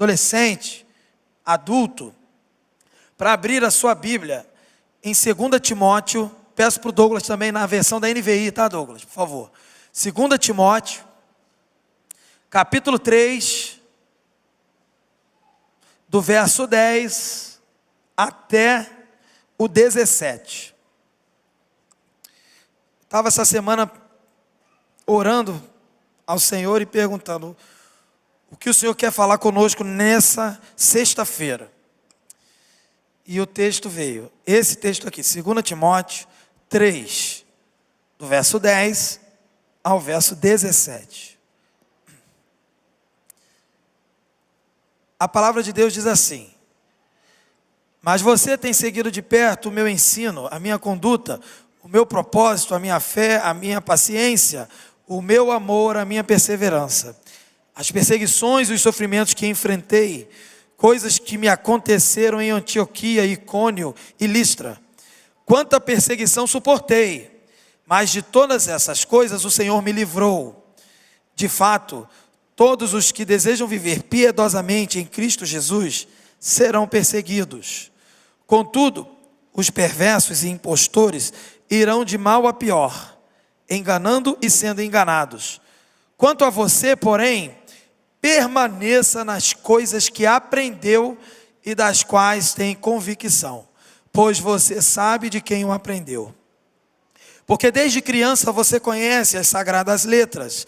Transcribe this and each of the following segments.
adolescente, adulto, para abrir a sua Bíblia em 2 Timóteo, peço para o Douglas também na versão da NVI, tá, Douglas, por favor. 2 Timóteo, capítulo 3, do verso 10 até o 17. Estava essa semana orando ao Senhor e perguntando o que o Senhor quer falar conosco nessa sexta-feira. E o texto veio, esse texto aqui, 2 Timóteo 3, do verso 10 ao verso 17. A palavra de Deus diz assim: mas você tem seguido de perto o meu ensino, a minha conduta, o meu propósito, a minha fé, a minha paciência, o meu amor, a minha perseverança, as perseguições e os sofrimentos que enfrentei, coisas que me aconteceram em Antioquia, Icônio e Listra. Quanta perseguição suportei, mas de todas essas coisas o Senhor me livrou. De fato, todos os que desejam viver piedosamente em Cristo Jesus serão perseguidos. Contudo, os perversos e impostores irão de mal a pior, enganando e sendo enganados. Quanto a você, porém, permaneça nas coisas que aprendeu e das quais tem convicção, pois você sabe de quem o aprendeu. Porque desde criança você conhece as sagradas letras,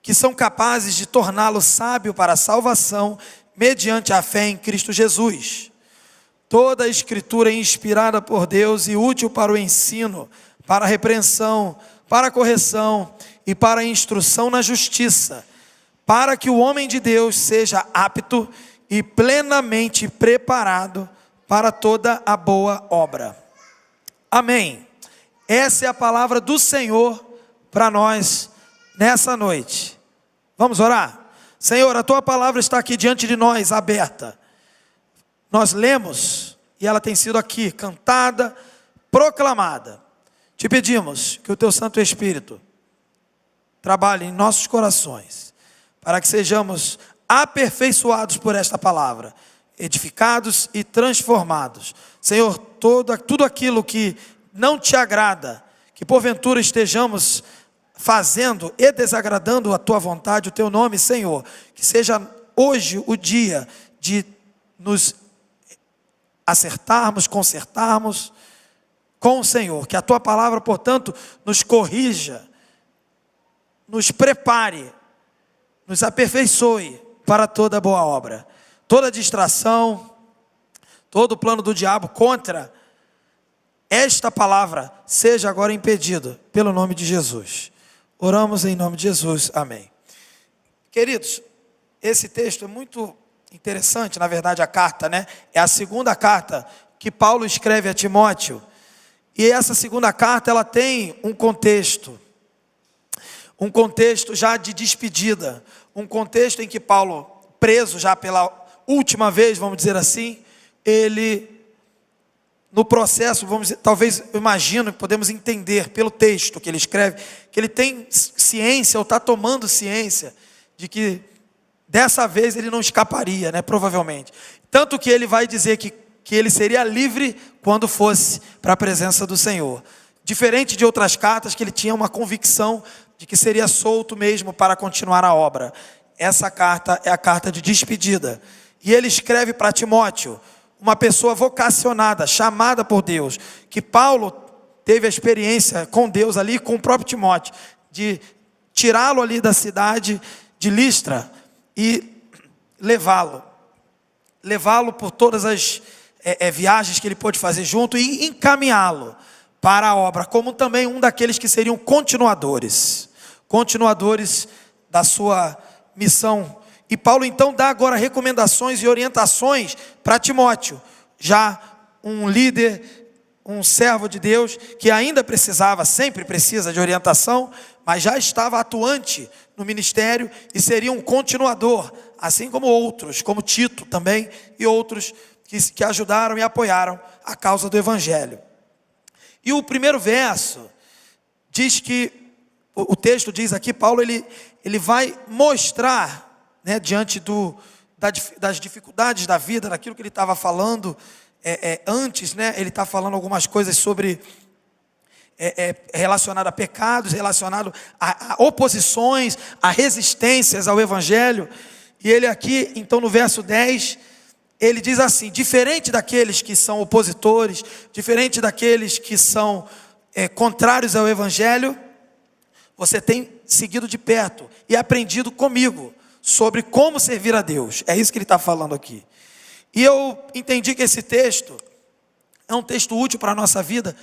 que são capazes de torná-lo sábio para a salvação, mediante a fé em Cristo Jesus. Toda a Escritura é inspirada por Deus e útil para o ensino, para a repreensão, para a correção e para a instrução na justiça, para que o homem de Deus seja apto e plenamente preparado para toda a boa obra. Amém. Essa é a palavra do Senhor para nós nessa noite. Vamos orar? Senhor, a tua palavra está aqui diante de nós, aberta. Nós lemos e ela tem sido aqui cantada, proclamada. Te pedimos que o teu Santo Espírito trabalhe em nossos corações, para que sejamos aperfeiçoados por esta palavra, edificados e transformados. Senhor, tudo aquilo que não te agrada, que porventura estejamos fazendo e desagradando a tua vontade, o teu nome, Senhor, que seja hoje o dia de nos acertarmos, consertarmos com o Senhor, que a tua palavra, portanto, nos corrija, nos prepare, nos aperfeiçoe para toda boa obra. Toda distração, todo plano do diabo contra esta palavra seja agora impedido pelo nome de Jesus. Oramos em nome de Jesus, amém. Queridos, esse texto é muito interessante, na verdade a carta, né? É a segunda carta que Paulo escreve a Timóteo. E essa segunda carta, ela tem um contexto já de despedida, um contexto em que Paulo, preso já pela última vez, vamos dizer assim, ele, no processo, vamos dizer, talvez, eu imagino, podemos entender pelo texto que ele escreve, que ele tem ciência, ou está tomando ciência, de que dessa vez ele não escaparia, né, provavelmente. Tanto que ele vai dizer que ele seria livre quando fosse para a presença do Senhor. Diferente de outras cartas, que ele tinha uma convicção de que seria solto mesmo para continuar a obra. Essa carta é a carta de despedida. E ele escreve para Timóteo, uma pessoa vocacionada, chamada por Deus, que Paulo teve a experiência com Deus ali, com o próprio Timóteo, de tirá-lo ali da cidade de Listra e levá-lo por todas as viagens que ele pôde fazer junto e encaminhá-lo para a obra, como também um daqueles que seriam continuadores da sua missão. E Paulo então dá agora recomendações e orientações para Timóteo, já um líder, um servo de Deus, que ainda precisava, sempre precisa de orientação, mas já estava atuante no ministério e seria um continuador, assim como outros, como Tito também, e outros que ajudaram e apoiaram a causa do Evangelho. E o primeiro verso diz que, o texto diz aqui, Paulo ele vai mostrar, né, diante das dificuldades da vida, daquilo que ele estava falando antes, né? Ele está falando algumas coisas sobre relacionado a pecados, relacionado a oposições, a resistências ao Evangelho. E ele aqui, então no verso 10, ele diz assim: diferente daqueles que são opositores, diferente daqueles que são contrários ao Evangelho, você tem seguido de perto e aprendido comigo sobre como servir a Deus. É isso que ele está falando aqui. E eu entendi que esse texto é um texto útil para a nossa vida,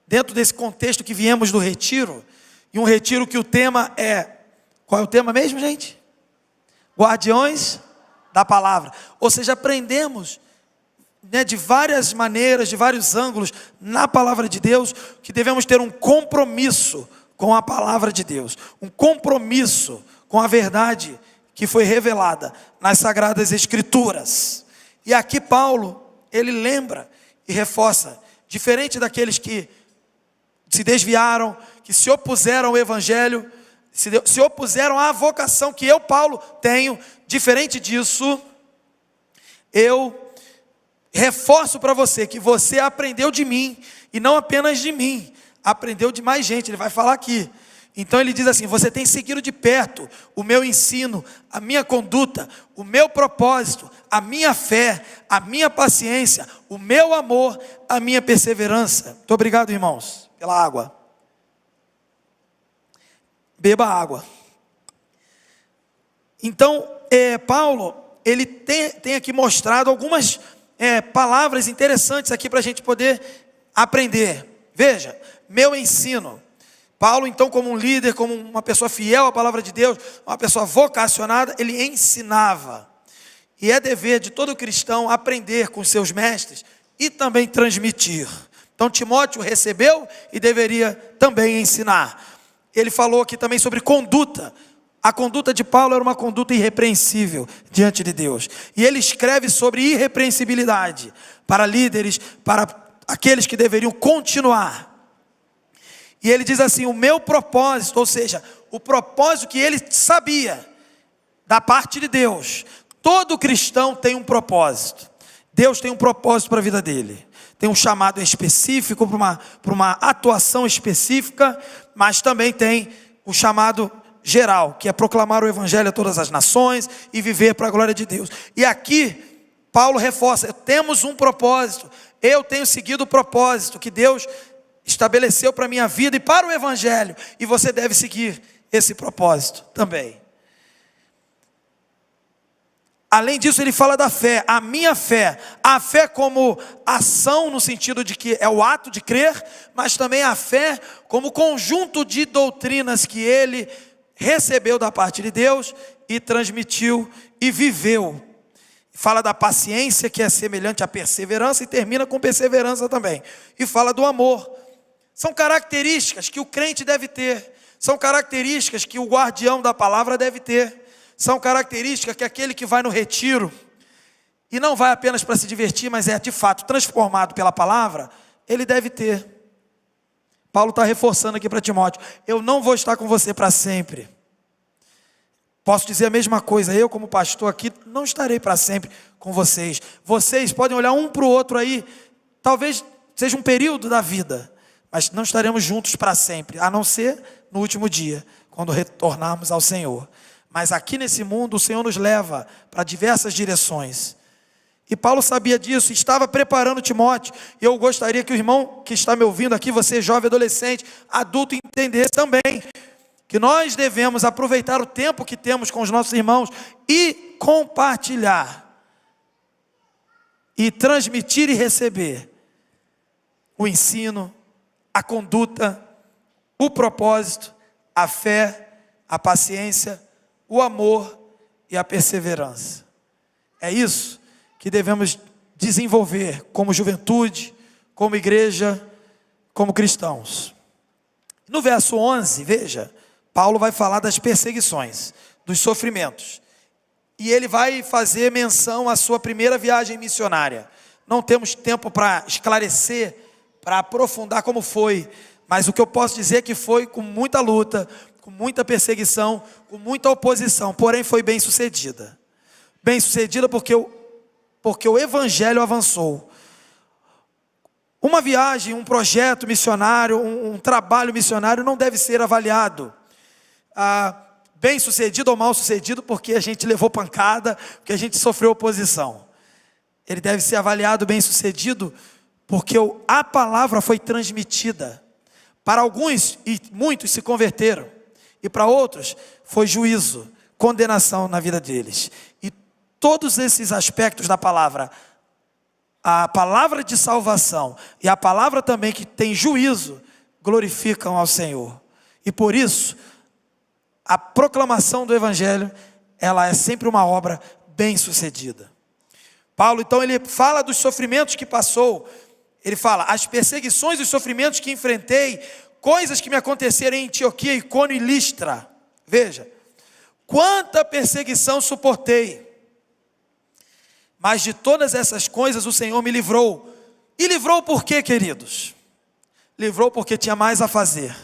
dentro desse contexto que viemos do retiro, e um retiro que o tema qual é o tema mesmo, gente? Guardiões da palavra. Ou seja, aprendemos, né, de várias maneiras, de vários ângulos, na palavra de Deus, que devemos ter um compromisso com a palavra de Deus, um compromisso com a verdade que foi revelada nas Sagradas Escrituras. E aqui Paulo, ele lembra e reforça, diferente daqueles que se desviaram, que se opuseram ao Evangelho, se opuseram à vocação que eu, Paulo, tenho, diferente disso, eu reforço para você que você aprendeu de mim, e não apenas de mim, aprendeu de mais gente, ele vai falar aqui. Então ele diz assim: você tem seguido de perto o meu ensino, a minha conduta, o meu propósito, a minha fé, a minha paciência, o meu amor, a minha perseverança. Muito obrigado, irmãos, pela água. Beba água. Então, Paulo, ele tem aqui mostrado algumas palavras interessantes aqui para a gente poder aprender. Veja, meu ensino. Paulo, então, como um líder, como uma pessoa fiel à palavra de Deus, uma pessoa vocacionada, ele ensinava. E é dever de todo cristão aprender com seus mestres e também transmitir. Então, Timóteo recebeu e deveria também ensinar. Ele falou aqui também sobre conduta. A conduta de Paulo era uma conduta irrepreensível diante de Deus. E ele escreve sobre irrepreensibilidade para líderes, para aqueles que deveriam continuar. E ele diz assim: o meu propósito, ou seja, o propósito que ele sabia da parte de Deus. Todo cristão tem um propósito. Deus tem um propósito para a vida dele. Tem um chamado específico, para uma atuação específica, mas também tem o chamado geral, que é proclamar o Evangelho a todas as nações e viver para a glória de Deus. E aqui, Paulo reforça: temos um propósito. Eu tenho seguido o propósito que Deus estabeleceu para a minha vida e para o Evangelho, e você deve seguir esse propósito também. Além disso, ele fala da fé, a minha fé, a fé como ação no sentido de que é o ato de crer, mas também a fé como conjunto de doutrinas que ele recebeu da parte de Deus e transmitiu e viveu. Fala da paciência, que é semelhante à perseverança, e termina com perseverança também. E fala do amor. São características que o crente deve ter, são características que o guardião da palavra deve ter, são características que aquele que vai no retiro, e não vai apenas para se divertir, mas é de fato transformado pela palavra, ele deve ter. Paulo está reforçando aqui para Timóteo: eu não vou estar com você para sempre. Posso dizer a mesma coisa, eu como pastor aqui, não estarei para sempre com vocês. Vocês podem olhar um para o outro aí, talvez seja um período da vida, mas não estaremos juntos para sempre, a não ser no último dia, quando retornarmos ao Senhor. Mas aqui nesse mundo o Senhor nos leva para diversas direções. E Paulo sabia disso, estava preparando Timóteo. E eu gostaria que o irmão que está me ouvindo aqui, você jovem, adolescente, adulto, entendesse também que nós devemos aproveitar o tempo que temos com os nossos irmãos e compartilhar, e transmitir e receber o ensino, a conduta, o propósito, a fé, a paciência, o amor e a perseverança. É isso que devemos desenvolver como juventude, como igreja, como cristãos. No verso 11, veja, Paulo vai falar das perseguições, dos sofrimentos. E ele vai fazer menção à sua primeira viagem missionária. Não temos tempo para esclarecer, para aprofundar como foi, mas o que eu posso dizer é que foi com muita luta, com muita perseguição, com muita oposição, porém foi bem sucedida. Bem-sucedida porque o evangelho avançou. Uma viagem, um projeto missionário, um trabalho missionário não deve ser avaliado bem-sucedido ou mal-sucedido porque a gente levou pancada, porque a gente sofreu oposição. Ele deve ser avaliado bem-sucedido porque a palavra foi transmitida. Para alguns, e muitos se converteram, e para outros foi juízo, condenação na vida deles. E todos esses aspectos da palavra, a palavra de salvação e a palavra também que tem juízo, glorificam ao Senhor. E por isso, a proclamação do evangelho, ela é sempre uma obra bem-sucedida. Paulo, então, ele fala dos sofrimentos que passou. Ele fala, as perseguições e os sofrimentos que enfrentei, coisas que me aconteceram em Antioquia, Icônio e Listra. Veja, quanta perseguição suportei. Mas de todas essas coisas o Senhor me livrou. E livrou por quê, queridos? Livrou porque tinha mais a fazer.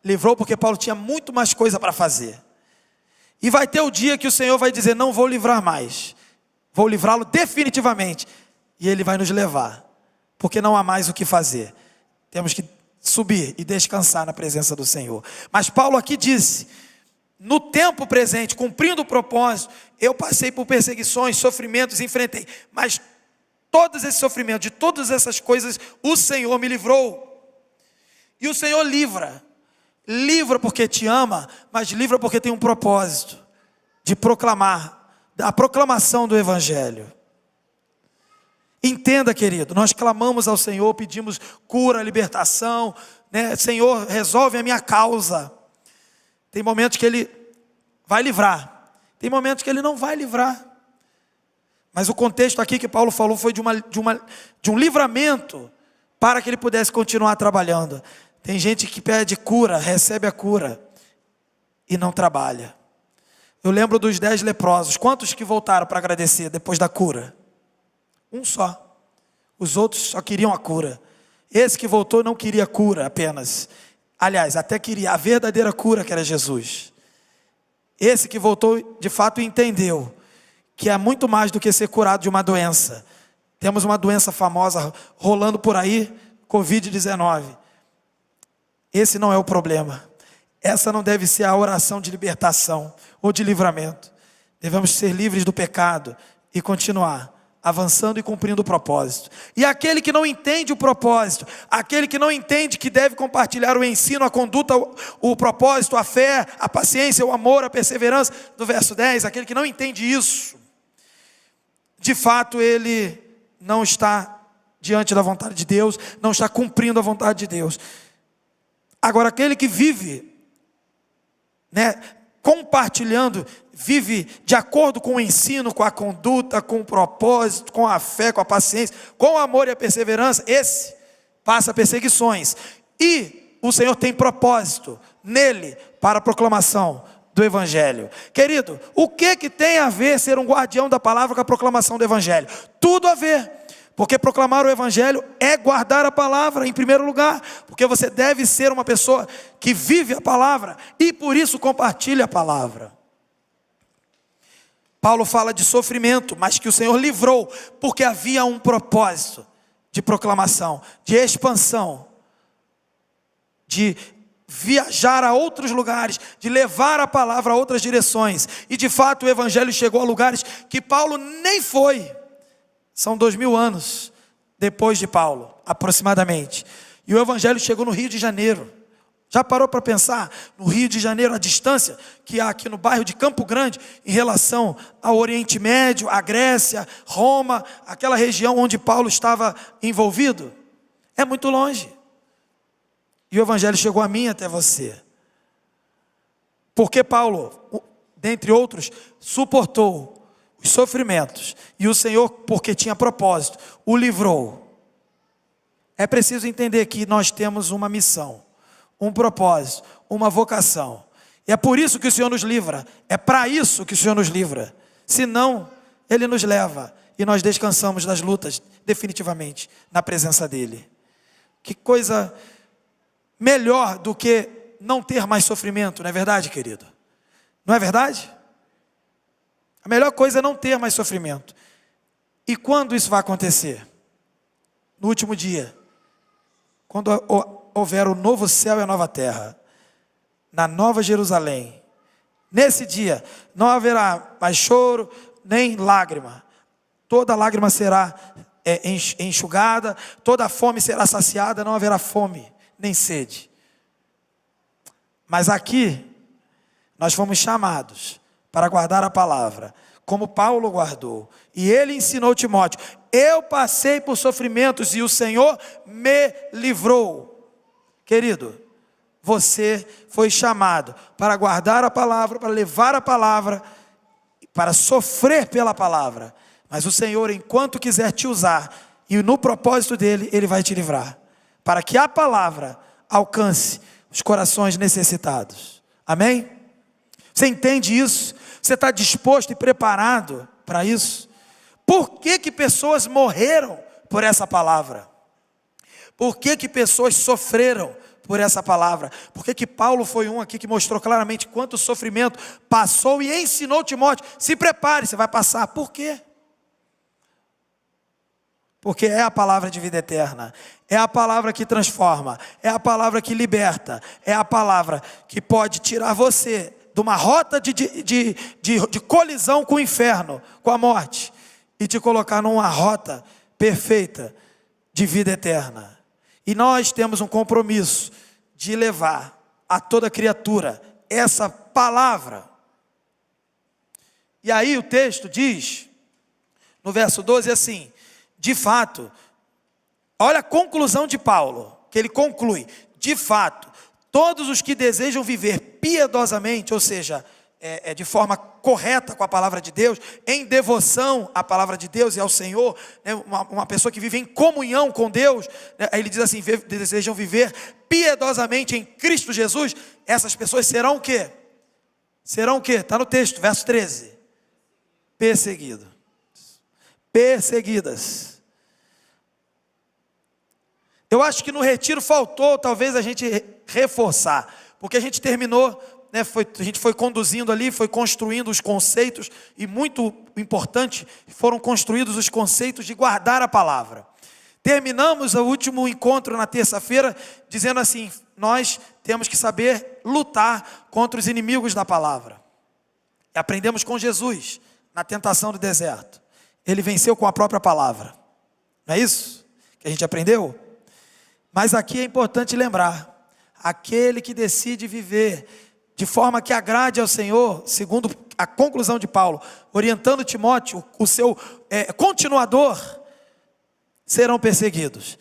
Livrou porque Paulo tinha muito mais coisa para fazer. E vai ter o dia que o Senhor vai dizer, não vou livrar mais. Vou livrá-lo definitivamente. E Ele vai nos levar. Porque não há mais o que fazer. Temos que subir e descansar na presença do Senhor. Mas Paulo aqui disse, no tempo presente, cumprindo o propósito, eu passei por perseguições, sofrimentos, enfrentei. Mas todos esses sofrimentos, de todas essas coisas, o Senhor me livrou. E o Senhor livra. Livra porque te ama, mas livra porque tem um propósito de proclamar, a proclamação do evangelho. Entenda, querido, nós clamamos ao Senhor, pedimos cura, libertação, né? Senhor, resolve a minha causa. Tem momentos que Ele vai livrar, tem momentos que Ele não vai livrar. Mas o contexto aqui que Paulo falou foi de um livramento para que ele pudesse continuar trabalhando. Tem gente que pede cura, recebe a cura e não trabalha. Eu lembro dos 10 leprosos. Quantos que voltaram para agradecer depois da cura? Um só. Os outros só queriam a cura. Esse que voltou não queria cura apenas. Aliás, até queria a verdadeira cura, que era Jesus. Esse que voltou, de fato, entendeu que é muito mais do que ser curado de uma doença. Temos uma doença famosa rolando por aí, Covid-19. Esse não é o problema. Essa não deve ser a oração de libertação ou de livramento. Devemos ser livres do pecado e continuar avançando e cumprindo o propósito. E aquele que não entende o propósito, aquele que não entende que deve compartilhar o ensino, a conduta, o propósito, a fé, a paciência, o amor, a perseverança, do verso 10, aquele que não entende isso, de fato ele não está diante da vontade de Deus, não está cumprindo a vontade de Deus. Agora, aquele que vive, compartilhando, vive de acordo com o ensino, com a conduta, com o propósito, com a fé, com a paciência, com o amor e a perseverança, esse passa perseguições. E o Senhor tem propósito nele para a proclamação do Evangelho. Querido, o que tem a ver ser um guardião da palavra com a proclamação do Evangelho? Tudo a ver. Porque proclamar o Evangelho é guardar a palavra em primeiro lugar. Porque você deve ser uma pessoa que vive a palavra e por isso compartilha a palavra. Paulo fala de sofrimento, mas que o Senhor livrou, porque havia um propósito de proclamação, de expansão, de viajar a outros lugares, de levar a palavra a outras direções. E de fato o Evangelho chegou a lugares que Paulo nem foi. São 2000 anos depois de Paulo, aproximadamente. E o Evangelho chegou no Rio de Janeiro. Já parou para pensar no Rio de Janeiro, a distância que há aqui no bairro de Campo Grande em relação ao Oriente Médio, à Grécia, Roma, aquela região onde Paulo estava envolvido? É muito longe. E o Evangelho chegou a mim e até você. Porque Paulo, dentre outros, suportou os sofrimentos, e o Senhor, porque tinha propósito, o livrou. É preciso entender que nós temos uma missão, um propósito, uma vocação, e é por isso que o Senhor nos livra, é para isso que o Senhor nos livra, senão Ele nos leva, e nós descansamos das lutas, definitivamente, na presença dEle. Que coisa melhor do que não ter mais sofrimento, não é verdade, querido? Não é verdade? A melhor coisa é não ter mais sofrimento. E quando isso vai acontecer? No último dia. Quando houver o novo céu e a nova terra. Na Nova Jerusalém. Nesse dia, não haverá mais choro, nem lágrima. Toda lágrima será enxugada, toda fome será saciada, não haverá fome, nem sede. Mas aqui, nós fomos chamados para guardar a palavra, como Paulo guardou. E ele ensinou Timóteo: eu passei por sofrimentos e o Senhor me livrou. Querido, você foi chamado para guardar a palavra, para levar a palavra, para sofrer pela palavra. Mas o Senhor, enquanto quiser te usar, e no propósito dele, ele vai te livrar, para que a palavra alcance os corações necessitados. Amém? Você entende isso? Você está disposto e preparado para isso? Por que pessoas morreram por essa palavra? Por que pessoas sofreram por essa palavra? Por que Paulo foi um aqui que mostrou claramente quanto sofrimento passou e ensinou Timóteo: se prepare, você vai passar. Por quê? Porque é a palavra de vida eterna, é a palavra que transforma, é a palavra que liberta, é a palavra que pode tirar você de uma rota de colisão com o inferno, com a morte, e te colocar numa rota perfeita de vida eterna. E nós temos um compromisso de levar a toda criatura essa palavra. E aí o texto diz, no verso 12 assim: de fato, olha a conclusão de Paulo, que ele conclui: de fato, todos os que desejam viver piedosamente, ou seja, de forma correta com a palavra de Deus, em devoção à palavra de Deus e ao Senhor, né, uma pessoa que vive em comunhão com Deus, né, aí ele diz assim: desejam viver piedosamente em Cristo Jesus. Essas pessoas serão o quê? Serão o quê? Está no texto, verso 13: perseguidas. Eu acho que no retiro faltou talvez a gente reforçar, porque a gente terminou, né, a gente foi conduzindo ali, foi construindo os conceitos, e muito importante, foram construídos os conceitos de guardar a palavra. Terminamos o último encontro na terça-feira dizendo assim: nós temos que saber lutar contra os inimigos da palavra. E aprendemos com Jesus na tentação do deserto. Ele venceu com a própria palavra. Não é isso que a gente aprendeu? Mas aqui é importante lembrar: aquele que decide viver de forma que agrade ao Senhor, segundo a conclusão de Paulo, orientando Timóteo, o seu continuador, serão perseguidos.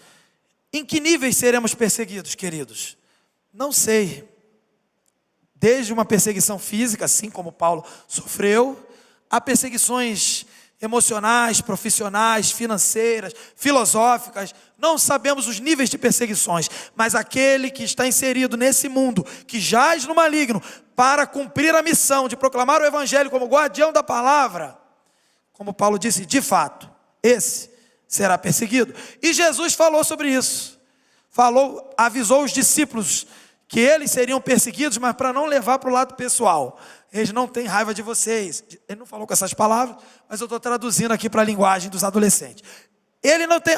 Em que níveis seremos perseguidos, queridos? Não sei. Desde uma perseguição física, assim como Paulo sofreu, a perseguições emocionais, profissionais, financeiras, filosóficas. Não sabemos os níveis de perseguições, mas aquele que está inserido nesse mundo, que jaz no maligno, para cumprir a missão de proclamar o evangelho como guardião da palavra, como Paulo disse, de fato, esse será perseguido. E Jesus falou sobre isso, avisou os discípulos que eles seriam perseguidos, mas para não levar para o lado pessoal. Eles não têm raiva de vocês. Ele não falou com essas palavras, mas eu estou traduzindo aqui para a linguagem dos adolescentes. Ele não tem,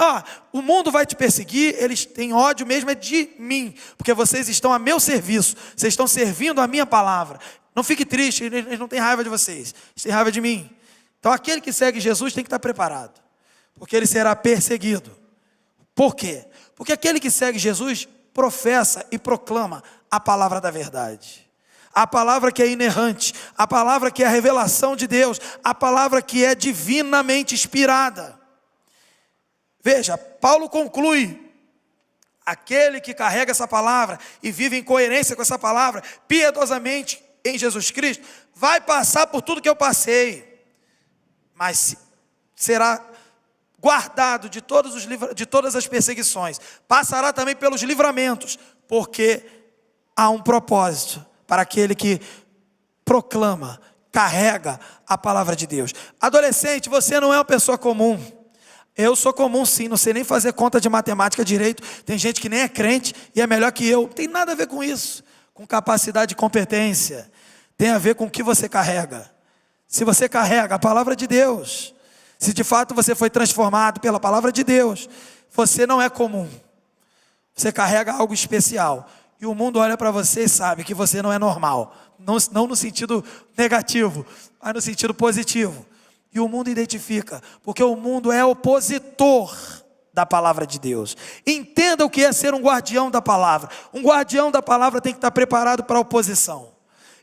o mundo vai te perseguir, eles têm ódio mesmo de mim, porque vocês estão a meu serviço, vocês estão servindo a minha palavra. Não fique triste, eles não têm raiva de vocês, eles têm raiva de mim. Então aquele que segue Jesus tem que estar preparado, porque ele será perseguido. Por quê? Porque aquele que segue Jesus professa e proclama a palavra da verdade. A palavra que é inerrante, a palavra que é a revelação de Deus, a palavra que é divinamente inspirada. Veja, Paulo conclui: aquele que carrega essa palavra e vive em coerência com essa palavra, piedosamente em Jesus Cristo, vai passar por tudo que eu passei, mas será guardado de todas as perseguições, passará também pelos livramentos, porque há um propósito para aquele que proclama, carrega a palavra de Deus. Adolescente, você não é uma pessoa comum. Eu sou comum sim, não sei nem fazer conta de matemática direito. Tem gente que nem é crente e é melhor que eu. Não tem nada a ver com isso, com capacidade e competência. Tem a ver com o que você carrega. se você carrega a palavra de Deus, se de fato você foi transformado pela palavra de Deus, você não é comum. Você carrega algo especial. E o mundo olha para você e sabe que você não é normal. Não no sentido negativo, mas no sentido positivo. E o mundo identifica, porque o mundo é opositor da palavra de Deus. Entenda o que é ser um guardião da palavra. Um guardião da palavra tem que estar preparado para a oposição.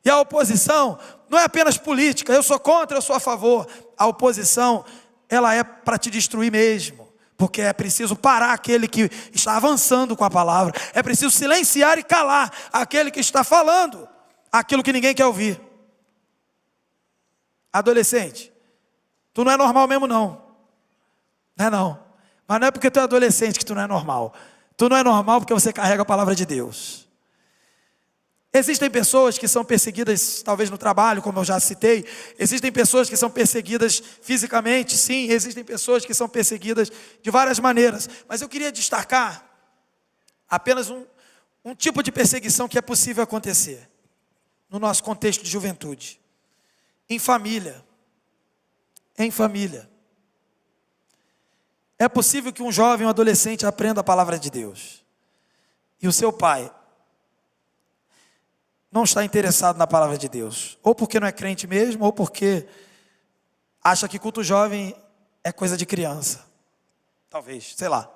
E a oposição não é apenas política, eu sou contra, eu sou a favor. A oposição, ela é para te destruir mesmo. Porque é preciso parar aquele que está avançando com a palavra. É preciso silenciar e calar aquele que está falando aquilo que ninguém quer ouvir. Adolescente, tu não é normal mesmo não. Não é não. Mas não é porque tu é adolescente que tu não é normal. Tu não é normal porque você carrega a palavra de Deus. Existem pessoas que são perseguidas, talvez no trabalho, como eu já citei. Existem pessoas que são perseguidas fisicamente, sim. Existem pessoas que são perseguidas de várias maneiras. Mas eu queria destacar apenas um tipo de perseguição que é possível acontecer no nosso contexto de juventude. Em família. Em família. É possível que um jovem, um adolescente aprenda a palavra de Deus. E o seu pai não está interessado na palavra de Deus. Ou porque não é crente mesmo, ou porque acha que culto jovem é coisa de criança. Talvez, sei lá.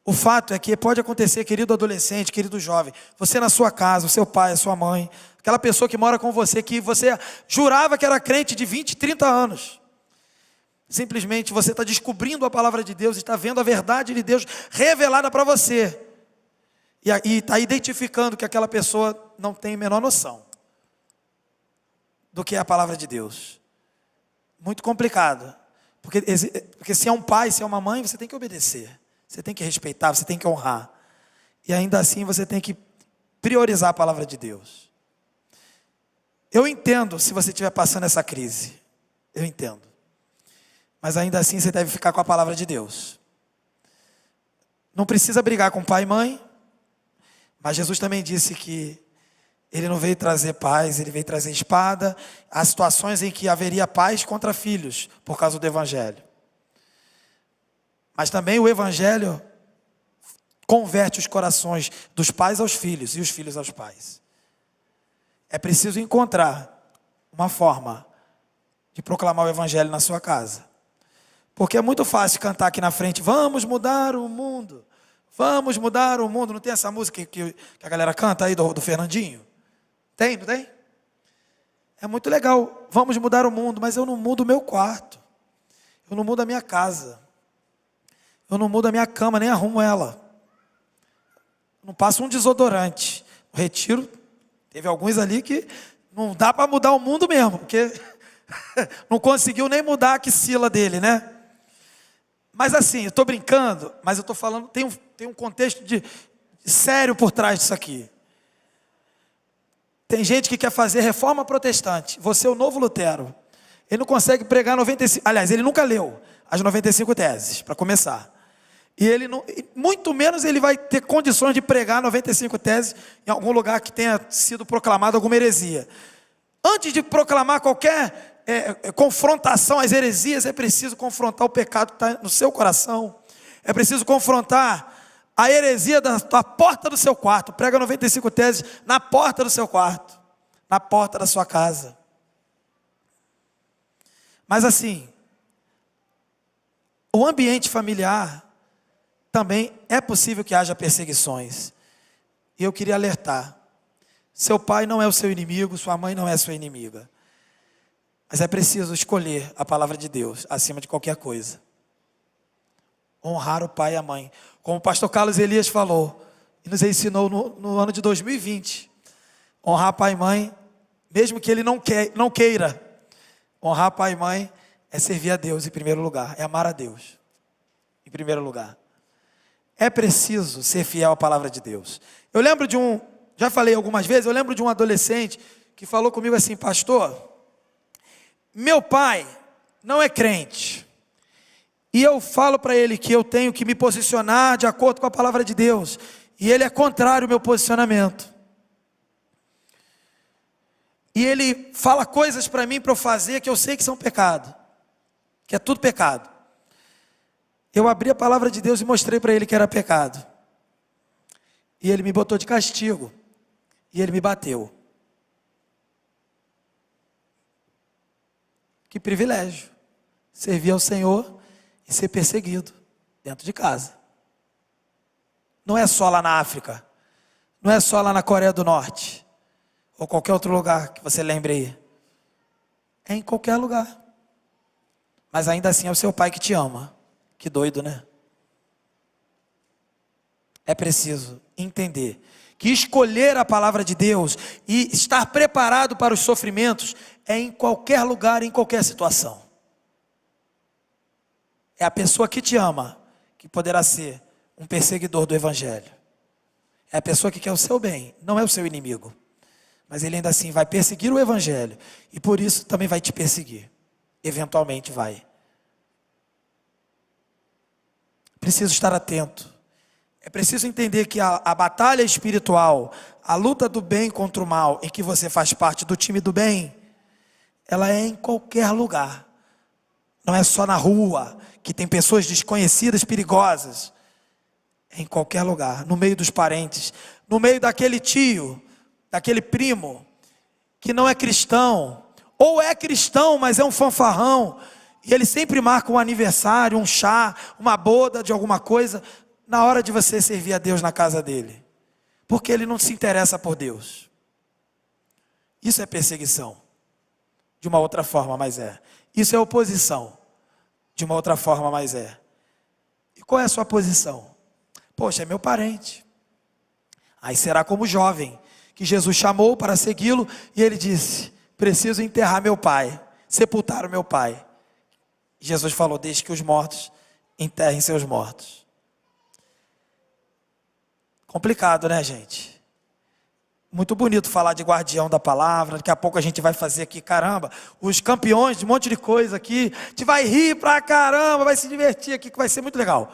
O fato é que pode acontecer, querido adolescente, querido jovem, você na sua casa, o seu pai, a sua mãe, aquela pessoa que mora com você, que você jurava que era crente de 20, 30 anos. Simplesmente você está descobrindo a palavra de Deus, está vendo a verdade de Deus revelada para você. E está identificando que aquela pessoa não tem a menor noção do que é a palavra de Deus. Muito complicado. Porque se é um pai, se é uma mãe, você tem que obedecer. Você tem que respeitar, você tem que honrar. E ainda assim você tem que priorizar a palavra de Deus. Eu entendo se você estiver passando essa crise. Eu entendo. Mas ainda assim você deve ficar com a palavra de Deus. Não precisa brigar com pai e mãe. Mas Jesus também disse que Ele não veio trazer paz, Ele veio trazer espada. Há situações em que haveria paz contra filhos, por causa do Evangelho. Mas também o Evangelho converte os corações dos pais aos filhos e os filhos aos pais. É preciso encontrar uma forma de proclamar o Evangelho na sua casa. Porque é muito fácil cantar aqui na frente, vamos mudar o mundo. Vamos mudar o mundo. Não tem essa música que a galera canta aí do Fernandinho? Tem, não tem? É muito legal. Vamos mudar o mundo, mas eu não mudo o meu quarto. Eu não mudo a minha casa. Eu não mudo a minha cama, nem arrumo ela. Não passo um desodorante. No retiro, teve alguns ali que não dá para mudar o mundo mesmo, porque não conseguiu nem mudar a axila dele, né? Mas assim, eu estou brincando, mas eu estou falando, tem um contexto de sério por trás disso aqui. Tem gente que quer fazer reforma protestante, você é o novo Lutero. Ele não consegue pregar 95, aliás, ele nunca leu as 95 teses, para começar. E ele não, muito menos ele vai ter condições de pregar 95 teses em algum lugar que tenha sido proclamado alguma heresia. Antes de proclamar qualquer confrontação às heresias, é preciso confrontar o pecado que está no seu coração. É preciso confrontar a heresia da porta do seu quarto. Prega 95 teses na porta do seu quarto, na porta da sua casa. Mas assim, o ambiente familiar também é possível que haja perseguições. E eu queria alertar, seu pai não é o seu inimigo, sua mãe não é a sua inimiga. Mas é preciso escolher a palavra de Deus acima de qualquer coisa. Honrar o pai e a mãe. Como o pastor Carlos Elias falou, e nos ensinou no ano de 2020. Honrar pai e mãe, mesmo que ele não queira. Honrar pai e mãe é servir a Deus em primeiro lugar. É amar a Deus em primeiro lugar. É preciso ser fiel à palavra de Deus. Eu lembro já falei algumas vezes, eu lembro de um adolescente que falou comigo assim, pastor, meu pai não é crente, e eu falo para ele que eu tenho que me posicionar de acordo com a palavra de Deus, e ele é contrário ao meu posicionamento. e ele fala coisas para mim para eu fazer que eu sei que são pecado, que é tudo pecado. Eu abri a palavra de Deus e mostrei para ele que era pecado. E ele me botou de castigo. E ele me bateu. Que privilégio. Servir ao Senhor e ser perseguido dentro de casa. Não é só lá na África. Não é só lá na Coreia do Norte. Ou qualquer outro lugar que você lembre aí. É em qualquer lugar. Mas ainda assim é o seu pai que te ama. Que doido, né? É preciso entender que escolher a palavra de Deus e estar preparado para os sofrimentos é em qualquer lugar, em qualquer situação. É a pessoa que te ama que poderá ser um perseguidor do Evangelho. É a pessoa que quer o seu bem, não é o seu inimigo. Mas ele ainda assim vai perseguir o Evangelho e por isso também vai te perseguir. Eventualmente vai. Preciso estar atento. É preciso entender que a batalha espiritual, a luta do bem contra o mal, em que você faz parte do time do bem, ela é em qualquer lugar. Não é só na rua, que tem pessoas desconhecidas, perigosas. É em qualquer lugar, no meio dos parentes, no meio daquele tio, daquele primo, que não é cristão, ou é cristão, mas é um fanfarrão, e ele sempre marca um aniversário, um chá, uma boda de alguma coisa, na hora de você servir a Deus na casa dele. Porque ele não se interessa por Deus. Isso é perseguição. De uma outra forma, mas é. Isso é oposição. De uma outra forma, mas é. E qual é a sua posição? Poxa, é meu parente. Aí será como jovem, que Jesus chamou para segui-lo, e ele disse, preciso enterrar meu pai, sepultar o meu pai. Jesus falou, deixe que os mortos enterrem seus mortos. Complicado, né, gente? Muito bonito falar de guardião da palavra. Daqui a pouco a gente vai fazer aqui, caramba, os campeões de um monte de coisa aqui. A gente vai rir pra caramba, vai se divertir aqui, que vai ser muito legal.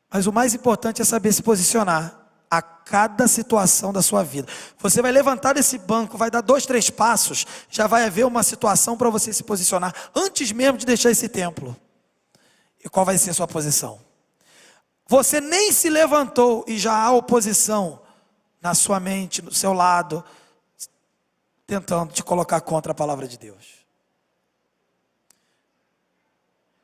Mas o mais importante é saber se posicionar a cada situação da sua vida. Você vai levantar desse banco, vai dar 2, 3 passos, já vai haver uma situação para você se posicionar, antes mesmo de deixar esse templo. E qual vai ser a sua posição? Você nem se levantou e já há oposição na sua mente, no seu lado, tentando te colocar contra a palavra de Deus.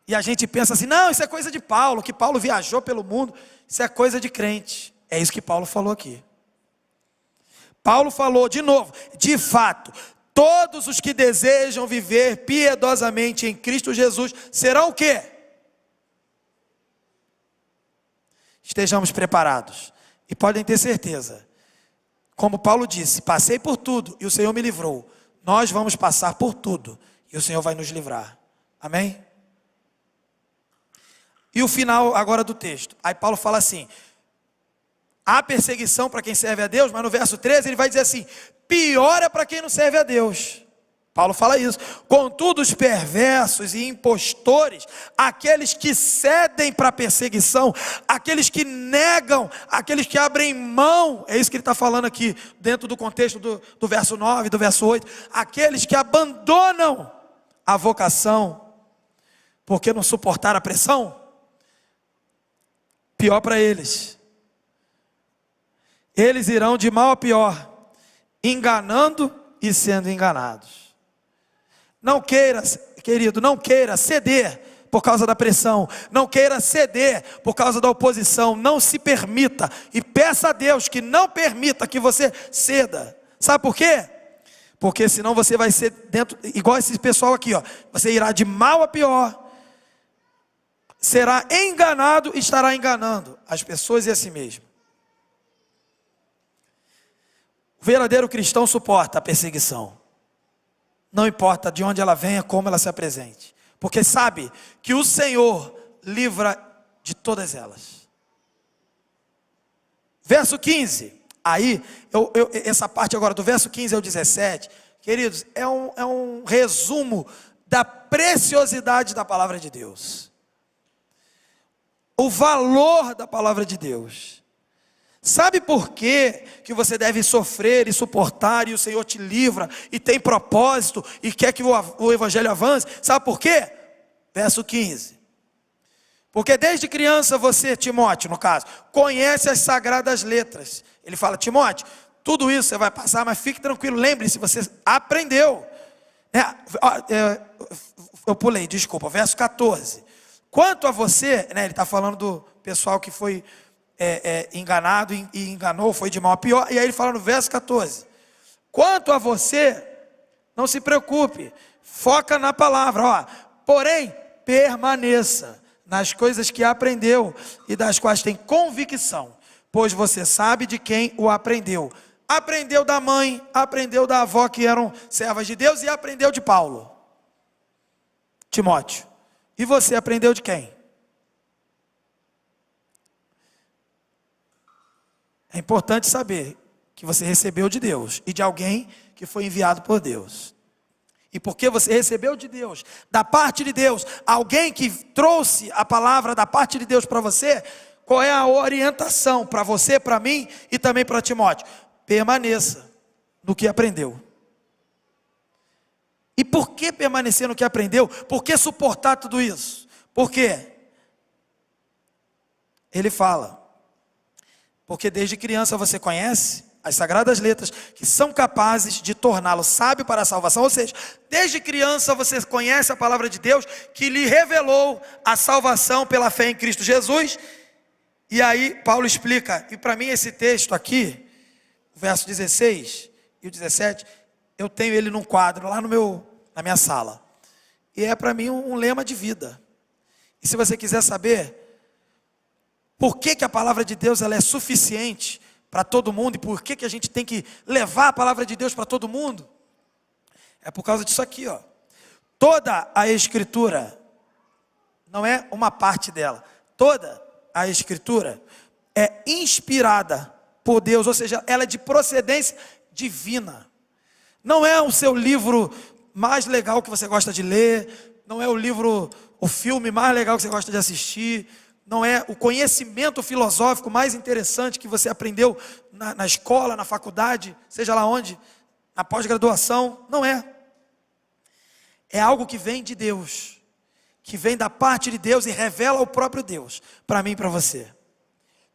E a gente pensa assim, não, isso é coisa de Paulo, que Paulo viajou pelo mundo, isso é coisa de crente. É isso que Paulo falou aqui. Paulo falou de novo, de fato, todos os que desejam viver piedosamente em Cristo Jesus serão o quê? Estejamos preparados. E podem ter certeza, como Paulo disse, passei por tudo e o Senhor me livrou. Nós vamos passar por tudo e o Senhor vai nos livrar. Amém? E o final agora do texto. Aí Paulo fala assim, há perseguição para quem serve a Deus, mas no verso 13 ele vai dizer assim, pior é para quem não serve a Deus. Paulo fala isso. Contudo, os perversos e impostores, aqueles que cedem para a perseguição, aqueles que negam, aqueles que abrem mão, é isso que ele está falando aqui, dentro do contexto do verso 9, do verso 8, aqueles que abandonam a vocação, porque não suportaram a pressão, pior para eles. Eles irão de mal a pior, enganando e sendo enganados. Não queira, querido, não queira ceder por causa da pressão, não queira ceder por causa da oposição, não se permita e peça a Deus que não permita que você ceda. Sabe por quê? Porque senão você vai ser dentro, igual esse pessoal aqui, ó, você irá de mal a pior, será enganado e estará enganando as pessoas e a si mesmo. O verdadeiro cristão suporta a perseguição. Não importa de onde ela venha, como ela se apresente. Porque sabe que o Senhor livra de todas elas. Verso 15. Aí, essa parte agora do verso 15 ao 17. Queridos, é um resumo da preciosidade da palavra de Deus. O valor da palavra de Deus. Sabe por que você deve sofrer e suportar, e o Senhor te livra, e tem propósito, e quer que o evangelho avance? Sabe por quê? Verso 15. Porque desde criança você, Timóteo, no caso, conhece as sagradas letras. Ele fala: Timóteo, tudo isso você vai passar, mas fique tranquilo, lembre-se, você aprendeu. Eu pulei, desculpa, verso 14. Quanto a você, ele está falando do pessoal que foi enganado e enganou, foi de mal a pior. E aí ele fala no verso 14: quanto a você, não se preocupe, foca na palavra, porém permaneça nas coisas que aprendeu e das quais tem convicção, pois você sabe de quem o aprendeu. Aprendeu da mãe, aprendeu da avó, que eram servas de Deus, e aprendeu de Paulo, Timóteo. E você aprendeu de quem? É importante saber que você recebeu de Deus e de alguém que foi enviado por Deus. E porque você recebeu de Deus, da parte de Deus, alguém que trouxe a palavra da parte de Deus para você, qual é a orientação para você, para mim e também para Timóteo? Permaneça no que aprendeu. E por que permanecer no que aprendeu? Por que suportar tudo isso? Por quê? Ele fala: porque desde criança você conhece as sagradas letras que são capazes de torná-lo sábio para a salvação. Ou seja, desde criança você conhece a palavra de Deus que lhe revelou a salvação pela fé em Cristo Jesus. E aí Paulo explica, e para mim esse texto aqui, o verso 16 e o 17, eu tenho ele num quadro lá na minha sala. E é para mim um lema de vida. E se você quiser saber por que a palavra de Deus ela é suficiente para todo mundo, e por que a gente tem que levar a palavra de Deus para todo mundo, é por causa disso aqui, Toda a Escritura, não é uma parte dela, toda a Escritura é inspirada por Deus, ou seja, ela é de procedência divina. Não é o seu livro mais legal que você gosta de ler, não é o filme mais legal que você gosta de assistir, não é o conhecimento filosófico mais interessante que você aprendeu na escola, na faculdade, seja lá onde, na pós-graduação. Não é. É algo que vem de Deus, que vem da parte de Deus e revela o próprio Deus, para mim e para você.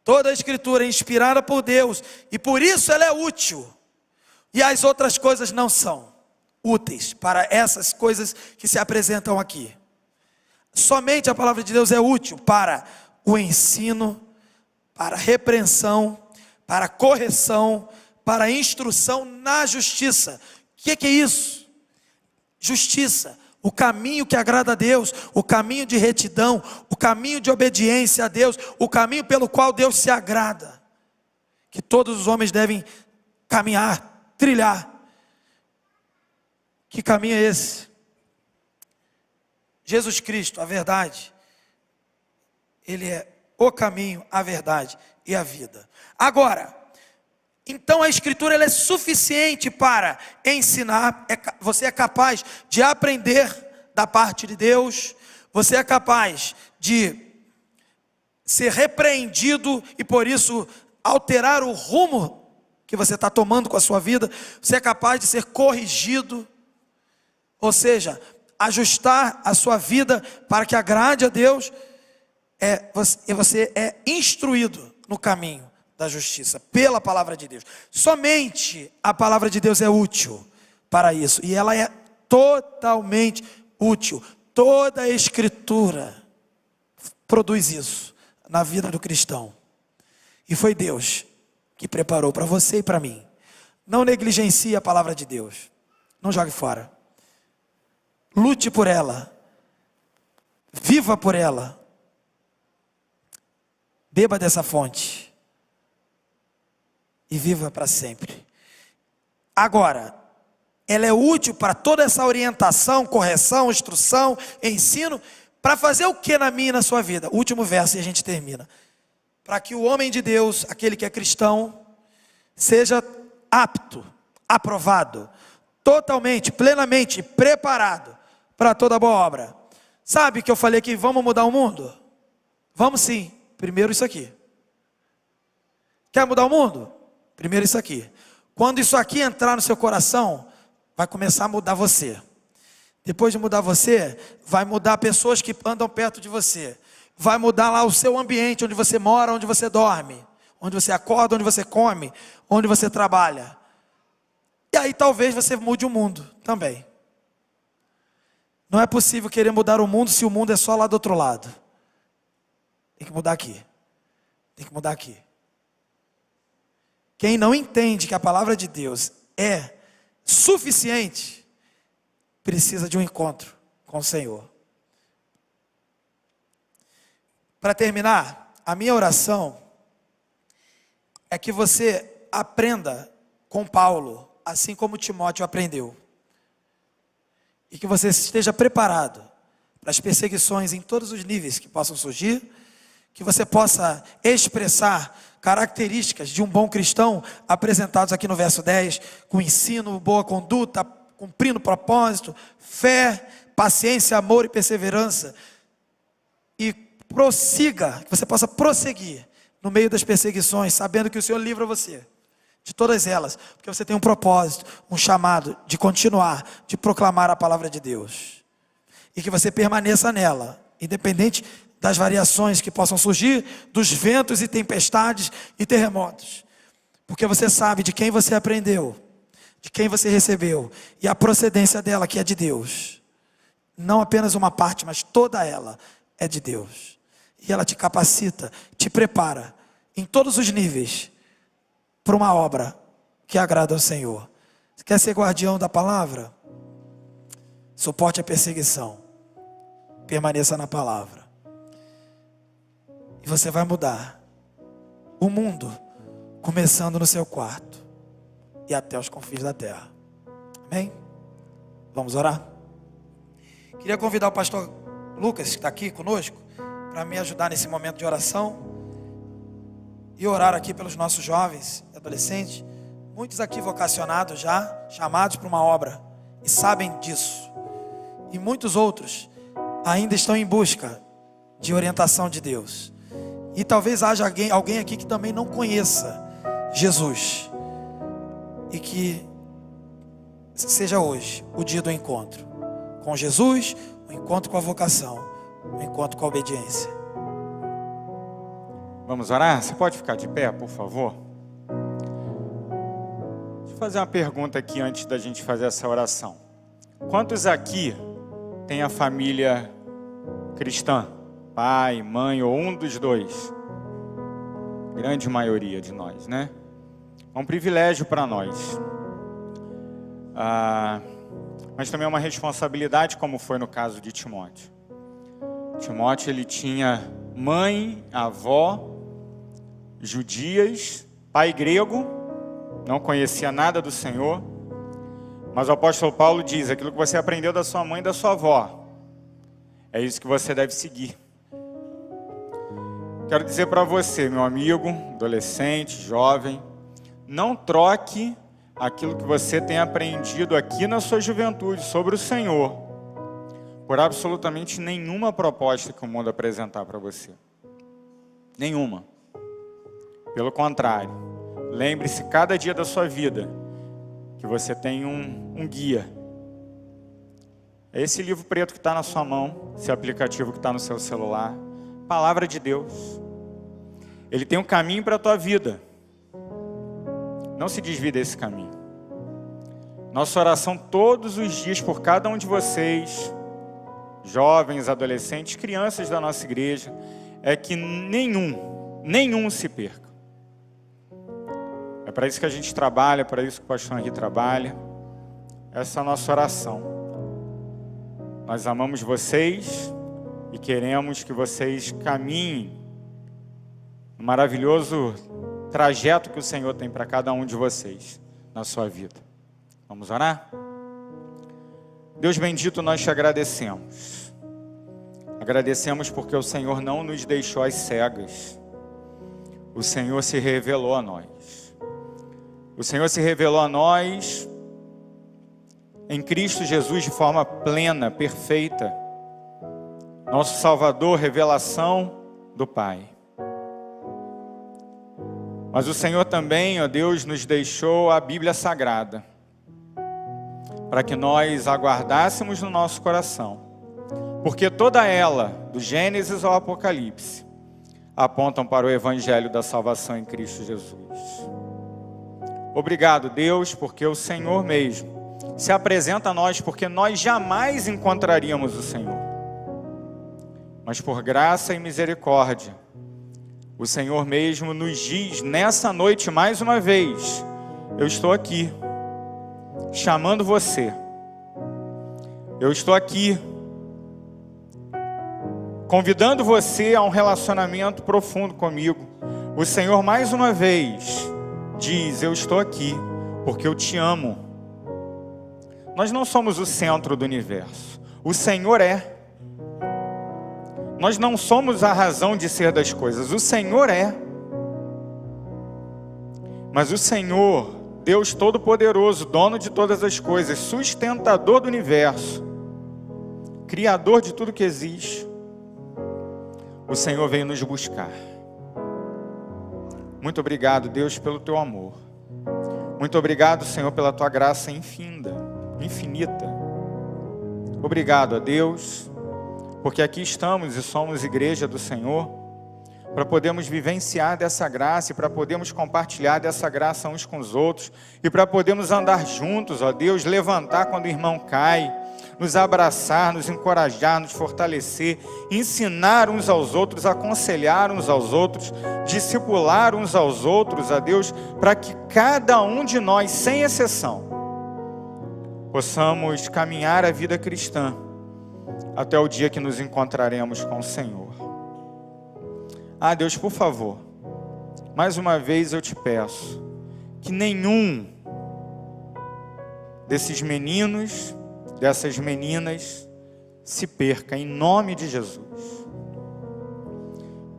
Toda a Escritura é inspirada por Deus, e por isso ela é útil, e as outras coisas não são úteis para essas coisas que se apresentam aqui. Somente a palavra de Deus é útil para o ensino, para a repreensão, para a correção, para a instrução na justiça. O que é isso? Justiça, o caminho que agrada a Deus, o caminho de retidão, o caminho de obediência a Deus, o caminho pelo qual Deus se agrada, que todos os homens devem caminhar, trilhar. Que caminho é esse? Jesus Cristo, a verdade, Ele é o caminho, a verdade e a vida. Agora, então a Escritura ela é suficiente para ensinar, você é capaz de aprender da parte de Deus, você é capaz de ser repreendido e por isso alterar o rumo que você está tomando com a sua vida, você é capaz de ser corrigido, ou seja, ajustar a sua vida para que agrade a Deus. Você é instruído no caminho da justiça pela palavra de Deus. Somente a palavra de Deus é útil para isso, e ela é totalmente útil. Toda a Escritura produz isso na vida do cristão, e foi Deus que preparou para você e para mim. Não negligencie a palavra de Deus, não jogue fora, lute por ela, viva por ela, beba dessa fonte e viva para sempre. Agora, ela é útil para toda essa orientação, correção, instrução, ensino, para fazer o que na minha e na sua vida? O último verso e a gente termina. Para que o homem de Deus, aquele que é cristão, seja apto, aprovado, totalmente, plenamente preparado para toda boa obra. Sabe que eu falei que vamos mudar o mundo? Vamos sim. Primeiro isso aqui. Quer mudar o mundo? Primeiro isso aqui. Quando isso aqui entrar no seu coração, vai começar a mudar você. Depois de mudar você, vai mudar pessoas que andam perto de você. Vai mudar lá o seu ambiente, onde você mora, onde você dorme, onde você acorda, onde você come, onde você trabalha. E aí talvez você mude o mundo também. Não é possível querer mudar o mundo se o mundo é só lá do outro lado. Tem que mudar aqui. Tem que mudar aqui. Quem não entende que a palavra de Deus é suficiente, precisa de um encontro com o Senhor. Para terminar, a minha oração é que você aprenda com Paulo, assim como Timóteo aprendeu. E que você esteja preparado para as perseguições em todos os níveis que possam surgir, que você possa expressar características de um bom cristão, apresentados aqui no verso 10, com ensino, boa conduta, cumprindo propósito, fé, paciência, amor e perseverança. E prossiga, que você possa prosseguir no meio das perseguições, sabendo que o Senhor livra você de todas elas, porque você tem um propósito, um chamado de continuar, de proclamar a palavra de Deus. E que você permaneça nela, independente das variações que possam surgir, dos ventos e tempestades e terremotos. Porque você sabe de quem você aprendeu, de quem você recebeu, e a procedência dela que é de Deus. Não apenas uma parte, mas toda ela é de Deus. E ela te capacita, te prepara, em todos os níveis, para uma obra que agrada ao Senhor. Você quer ser guardião da palavra? Suporte a perseguição. Permaneça na palavra. E você vai mudar o mundo, começando no seu quarto e até os confins da terra. Amém? Vamos orar? Queria convidar o pastor Lucas, que está aqui conosco, para me ajudar nesse momento de oração e orar aqui pelos nossos jovens e adolescentes. Muitos aqui vocacionados já, chamados para uma obra e sabem disso. E muitos outros ainda estão em busca de orientação de Deus. E talvez haja alguém aqui que também não conheça Jesus. E que seja hoje o dia do encontro com Jesus, o encontro com a vocação, o encontro com a obediência. Vamos orar? Você pode ficar de pé, por favor? Deixa eu fazer uma pergunta aqui antes da gente fazer essa oração. Quantos aqui tem a família cristã? Pai, mãe ou um dos dois? Grande maioria de nós, né? É um privilégio para nós. Mas também é uma responsabilidade, como foi no caso de Timóteo. Timóteo, ele tinha mãe, avó, judias, pai grego, não conhecia nada do Senhor. Mas o apóstolo Paulo diz, aquilo que você aprendeu da sua mãe e da sua avó, é isso que você deve seguir. Quero dizer para você, meu amigo, adolescente, jovem, não troque aquilo que você tem aprendido aqui na sua juventude sobre o Senhor por absolutamente nenhuma proposta que o mundo apresentar para você. Nenhuma. Pelo contrário, lembre-se cada dia da sua vida que você tem um guia. É esse livro preto que está na sua mão, esse aplicativo que está no seu celular. Palavra de Deus. Ele tem um caminho para a tua vida. Não se desvie desse caminho. Nossa oração todos os dias por cada um de vocês, jovens, adolescentes, crianças da nossa igreja, é que nenhum se perca. É para isso que a gente trabalha, é para isso que o pastor Henri trabalha. Essa é a nossa oração. Nós amamos vocês e queremos que vocês caminhem no maravilhoso trajeto que o Senhor tem para cada um de vocês na sua vida. Vamos orar? Deus bendito, nós te agradecemos. Agradecemos porque o Senhor não nos deixou às cegas. O Senhor se revelou a nós. O Senhor se revelou a nós em Cristo Jesus de forma plena, perfeita. Nosso Salvador, revelação do Pai. Mas o Senhor também, ó Deus, nos deixou a Bíblia Sagrada, para que nós a guardássemos no nosso coração. Porque toda ela, do Gênesis ao Apocalipse, apontam para o Evangelho da salvação em Cristo Jesus. Obrigado, Deus, porque o Senhor mesmo se apresenta a nós, porque nós jamais encontraríamos o Senhor. Mas por graça e misericórdia, o Senhor mesmo nos diz nessa noite mais uma vez: eu estou aqui, chamando você. Eu estou aqui, convidando você a um relacionamento profundo comigo. O Senhor mais uma vez diz: eu estou aqui, porque eu te amo. Nós não somos o centro do universo, o Senhor é. Nós não somos a razão de ser das coisas, o Senhor é. Mas o Senhor, Deus Todo-Poderoso, dono de todas as coisas, sustentador do universo, criador de tudo que existe, o Senhor veio nos buscar. Muito obrigado, Deus, pelo teu amor. Muito obrigado, Senhor, pela tua graça infinita. Obrigado a Deus, porque aqui estamos e somos igreja do Senhor, para podermos vivenciar dessa graça e para podermos compartilhar dessa graça uns com os outros e para podermos andar juntos, ó Deus, levantar quando o irmão cai, nos abraçar, nos encorajar, nos fortalecer, ensinar uns aos outros, aconselhar uns aos outros, discipular uns aos outros, ó Deus, para que cada um de nós, sem exceção, possamos caminhar a vida cristã até o dia que nos encontraremos com o Senhor. Ah, Deus, por favor, mais uma vez eu te peço que nenhum desses meninos, dessas meninas, se perca, em nome de Jesus.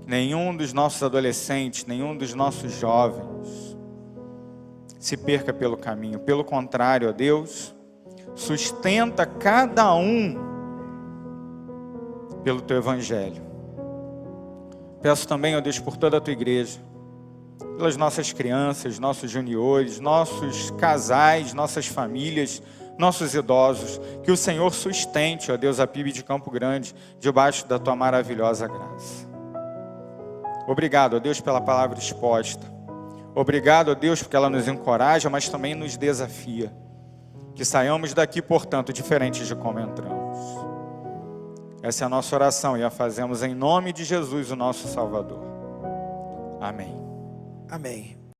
Nenhum dos nossos adolescentes, nenhum dos nossos jovens se perca pelo caminho. Pelo contrário, ó Deus, sustenta cada um pelo teu Evangelho. Peço também, ó Deus, por toda a tua igreja, pelas nossas crianças, nossos juniores, nossos casais, nossas famílias, nossos idosos, que o Senhor sustente, ó Deus, a PIB de Campo Grande, debaixo da tua maravilhosa graça. Obrigado, ó Deus, pela palavra exposta. Obrigado, ó Deus, porque ela nos encoraja, mas também nos desafia. Que saiamos daqui, portanto, diferentes de como entramos. Essa é a nossa oração e a fazemos em nome de Jesus, o nosso Salvador. Amém. Amém.